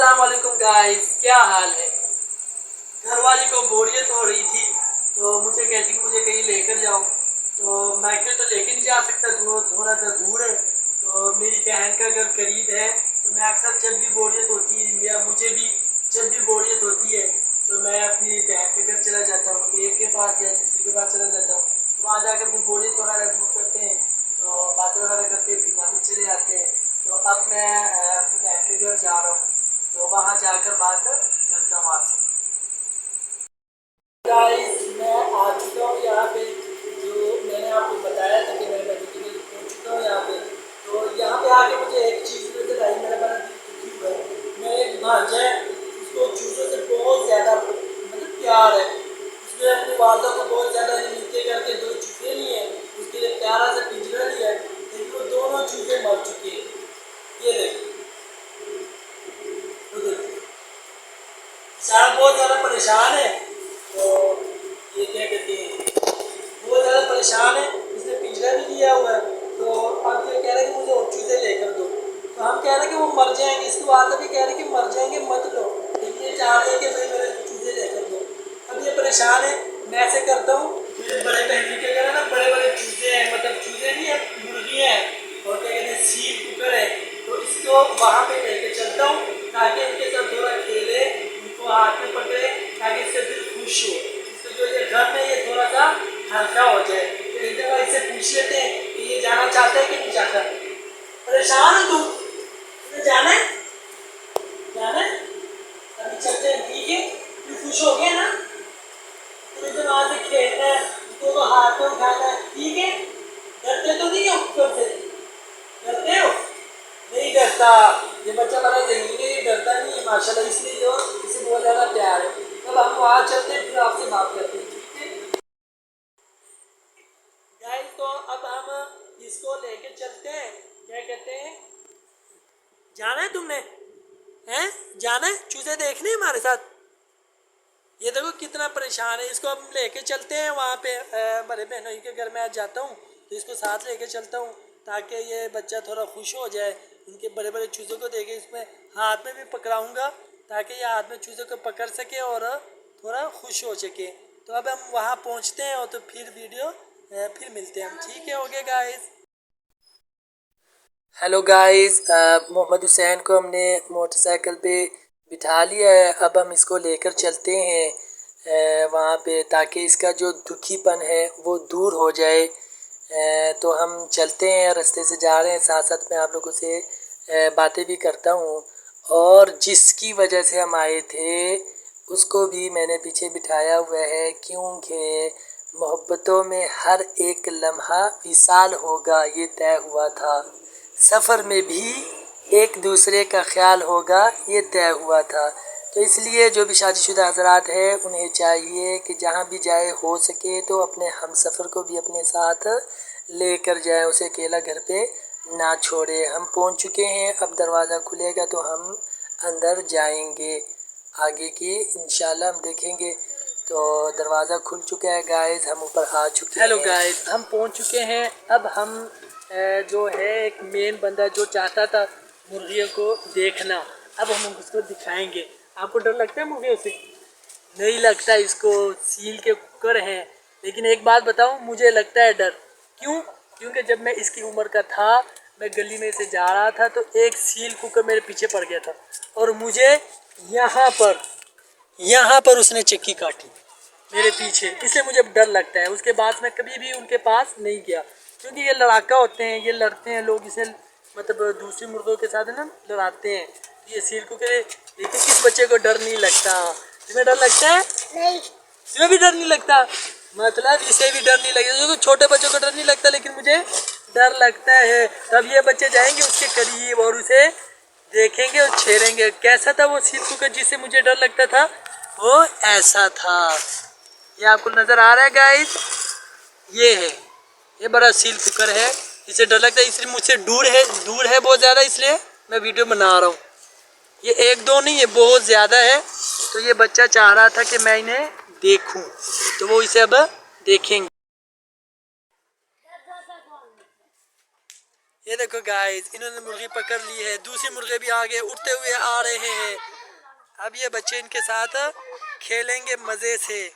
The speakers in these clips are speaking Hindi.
अस्सलाम वालेकुम गाइस, क्या हाल है। घर वाली को बोरियत हो रही थी तो मुझे कहती कि मुझे कहीं लेकर जाओ। तो मायके तो लेके नहीं जा सकता, थोड़ा सा दूर है। तो मेरी बहन का घर करीब है, तो मैं अक्सर जब भी बोरियत होती है या मुझे भी जब भी बोरियत होती है तो मैं अपनी बहन के घर चला जाता हूँ, एक के पास या दूसरे के पास चला जाता हूँ। तो वहाँ जाकर अपनी बोरियत वगैरह दूर करते हैं, तो बातें वगैरह करते हैं, फिर वापस चले आते हैं। तो अब मैं अपनी बहन के घर जा रहा हूँ, तो वहाँ जाकर बात करता हूँ आपसे। गाइस, मैं आ चुका हूँ यहाँ पे, जो मैंने आपको बताया था कि मैं मेडिकल पहुँच चुका हूँ यहाँ पे। तो यहाँ पे आके मुझे एक चीज़ नजर आई, मेरा बड़ा दिल दुखी हुआ है। मेरे एक भांजा है, उसको चूज़ों से बहुत ज़्यादा मतलब प्यार है। उसने अपनी वालदा को बहुत ज़्यादा मिलते करके दो चूज़े लिए हैं, उसके लिए प्यारा सा पिंजरा लिया है, लेकिन वो दोनों चूज़े मर चुके हैं। ये देखिए, वो देखिए, बेचारा बहुत ज़्यादा परेशान है। तो ये क्या कहते हैं, बहुत ज़्यादा परेशान है, इसने पिंजरा भी लिया हुआ है। तो अब ये कह रहे हैं कि मुझे और चूज़े लेकर दो। तो हम कह रहे हैं कि वो मर जाएंगे, इसके बाद भी कह रहे हैं कि मर जाएंगे मत लो, लेकिन ये चाह रहे हैं कि भाई मेरे चूज़े लेकर दो। अब ये परेशान है, मैं ऐसे करता हूँ, मेरे बड़े बहन के घर है ना, बड़े बड़े चूज़े हैं, मतलब चूज़े नहीं है, मुर्गियाँ हैं और क्या कहते हैं सील कुकर है। तो इसको वहाँ पे लेके चलता हूँ ताकि इनके साथ थोड़ा खेले, उनको हाथ में पकड़े, ताकि इससे दिल खुश हो, इससे जो ये घर में ये थोड़ा सा हल्का हो जाए। तो एक दफ़ा इससे पूछ लेते हैं कि ये जाना चाहता है कि नहीं चाहता। परेशान है तुम, तुम्हें जाना है? जाना है? अभी चलते हैं, ठीक है? तुम खुश हो गया ना? तुम्हें तो वहाँ से खेलना है, उसको तो हाथ में उठाना है, ठीक है? डरते तो नहीं हो ऊपर से? डरते हो? नहीं डरता, ये बच्चा बड़ा जंगली है, ये डरता नहीं है माशाल्लाह, इसलिए जो इसे बहुत ज़्यादा प्यार है। तब हम वहाँ चलते हैं, फिर आपसे बात करते हैं, ठीक है गाइस। तो अब हम इसको लेके चलते हैं, क्या कहते हैं, जाना है तुमने? हैं? जाना है चूजे देखने हमारे साथ? ये देखो कितना परेशान है, इसको हम लेके चलते हैं वहाँ पे। बड़े बहनों के घर में आज जाता हूँ तो इसको साथ लेके चलता हूँ ताकि ये बच्चा थोड़ा खुश हो जाए। उनके बड़े बड़े चूज़ों को देखे, इसमें हाथ में भी पकड़ाऊँगा ताकि ये हाथ में चूज़ों को पकड़ सके और थोड़ा खुश हो सके। तो अब हम वहाँ पहुँचते हैं और तो फिर वीडियो फिर मिलते हैं हम, ठीक है? Okay guys. Hello guys, Mohammad Hussain को हमने मोटरसाइकिल पे बिठा लिया है। अब हम इसको लेकर चलते हैं वहाँ पे ताकि इसका जो दुखीपन है वो दूर हो जाए। तो हम चलते हैं, रास्ते से जा रहे हैं, साथ साथ में आप लोगों से बातें भी करता हूँ। और जिसकी वजह से हम आए थे उसको भी मैंने पीछे बिठाया हुआ है, क्योंकि मोहब्बतों में हर एक लम्हा विसाल होगा, ये तय हुआ था। सफ़र में भी एक दूसरे का ख्याल होगा, ये तय हुआ था। तो इसलिए जो भी शादीशुदा हज़रात है उन्हें चाहिए कि जहाँ भी जाए हो सके तो अपने हमसफ़र को भी अपने साथ लेकर जाए, उसे अकेला घर पे ना छोड़े। हम पहुँच चुके हैं, अब दरवाज़ा खुलेगा तो हम अंदर जाएंगे, आगे की इंशाल्लाह हम देखेंगे। तो दरवाज़ा खुल चुका है गाइस, हम ऊपर आ चुके हैं। हेलो गाइस, हम पहुंच चुके हैं। अब हम जो है एक मेन बंदा जो चाहता था मुर्गियों को देखना, अब हम उसको दिखाएंगे। आपको डर लगता है मुर्गियों से? नहीं लगता, इसको सील के कुकर हैं। लेकिन एक बात बताऊं, मुझे लगता है डर। क्यों? क्योंकि जब मैं इसकी उम्र का था, मैं गली में से जा रहा था तो एक सील कुकर मेरे पीछे पड़ गया था और मुझे यहाँ पर उसने चक्की काटी मेरे पीछे, इसलिए मुझे डर लगता है। उसके बाद मैं कभी भी उनके पास नहीं गया, क्योंकि ये लड़ाका होते हैं, ये लड़ते हैं, लोग इसे मतलब दूसरी मुर्गों के साथ है ना लड़ाते हैं। ये सील कुकर, लेकिन किस बच्चे को डर नहीं लगता? तुम्हें डर लगता है? नहीं। तुम्हें भी डर नहीं लगता? मतलब इसे भी डर नहीं लगता, छोटे बच्चों को डर नहीं लगता, लेकिन मुझे डर लगता है। तब ये बच्चे जाएंगे उसके करीब और उसे देखेंगे और छेड़ेंगे। कैसा था वो सील कुकर जिससे मुझे डर लगता था? वो ऐसा था। ये आपको नजर आ रहा है गाइस, ये है, ये बड़ा सील कुकर है, इसे डर लगता है, इसलिए मुझसे दूर है बहुत ज़्यादा, इसलिए मैं वीडियो बना रहा हूँ। ये एक दो नहीं, ये बहुत ज़्यादा है। तो ये बच्चा चाह रहा था कि मैं इन्हें देखूं, तो वो इसे अब देखेंगे। ये देखो गाइस, इन्होंने मुर्गी पकड़ ली है, दूसरे मुर्गे भी आगे उड़ते हुए आ रहे हैं। अब ये बच्चे इनके साथ खेलेंगे मज़े से।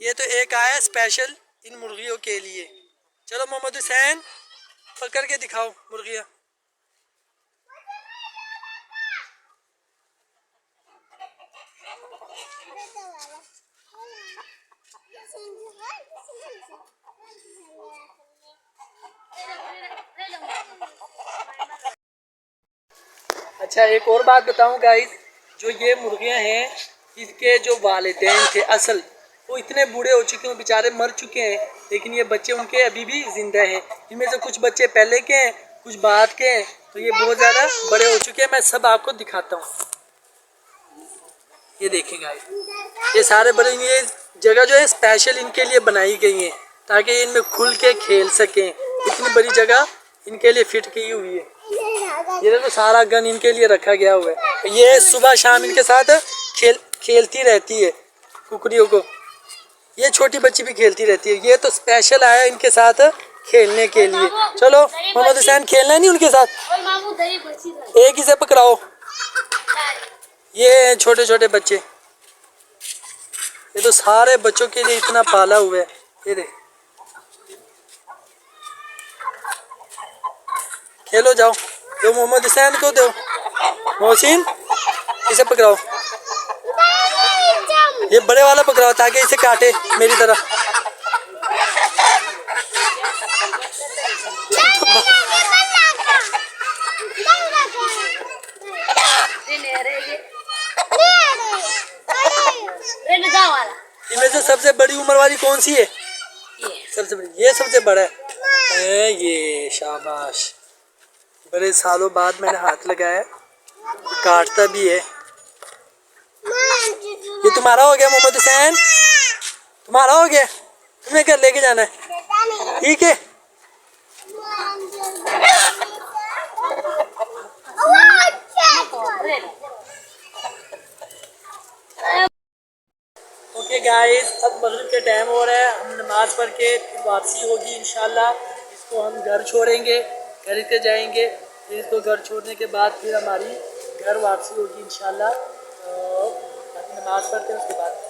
ये तो एक आया स्पेशल इन मुर्गियों के लिए। चलो मोहम्मद हुसैन पकड़ के दिखाओ मुर्गियाँ। अच्छा एक और बात बताऊं गाइस, जो ये मुर्गियां हैं इसके जो वालिदैन थे असल, वो इतने बूढ़े हो चुके हैं, बेचारे मर चुके हैं, लेकिन ये बच्चे उनके अभी भी जिंदा हैं। इनमें से कुछ बच्चे पहले के हैं, कुछ बाद के हैं, तो ये बहुत ज़्यादा बड़े हो चुके हैं। मैं सब आपको दिखाता हूँ। ये देखें गाइस, ये सारे बड़े, ये जगह जो है स्पेशल इनके लिए बनाई गई है ताकि ये इनमें खुल के खेल सकें। इतनी बड़ी जगह इनके लिए फिट की हुई है। ये देखो सारा गन इनके लिए रखा गया हुआ है। ये सुबह शाम इनके साथ खेलती रहती है कुकरियों को। ये छोटी बच्ची भी खेलती रहती है। ये तो स्पेशल आया इनके साथ खेलने के लिए। चलो मोहम्मद हुसैन खेलना नहीं उनके साथ, एक ही से पकड़ाओ। ये छोटे छोटे बच्चे, ये तो सारे बच्चों के लिए इतना पाला हुआ है। ये देख, खेलो जाओ, दो मोहम्मद हुसैन को दो। मोहसिन इसे पकड़ाओ, ये बड़े वाला पकड़ाओ ताकि इसे काटे मेरी तरह। इनमें से सबसे बड़ी उम्र वाली कौन सी है? सबसे बड़ी, ये सबसे बड़ा है। ये शाबाश, बड़े सालों बाद मैंने हाथ लगाया, काटता भी है। ये तुम्हारा हो गया मोहम्मद हुसैन, तुम्हारा हो गया, तुम्हें घर लेके जाना है, ठीक है? ओके गाइस, अब मगरिब के टाइम हो रहा है, हम नमाज़ पढ़ के फिर वापसी होगी इंशाल्लाह। इसको हम घर छोड़ेंगे, घर के जाएंगे, फिर इसको घर छोड़ने के बाद फिर हमारी घर वापसी होगी इंशाल्लाह। तो नमाज़ पढ़ते हैं उसके बाद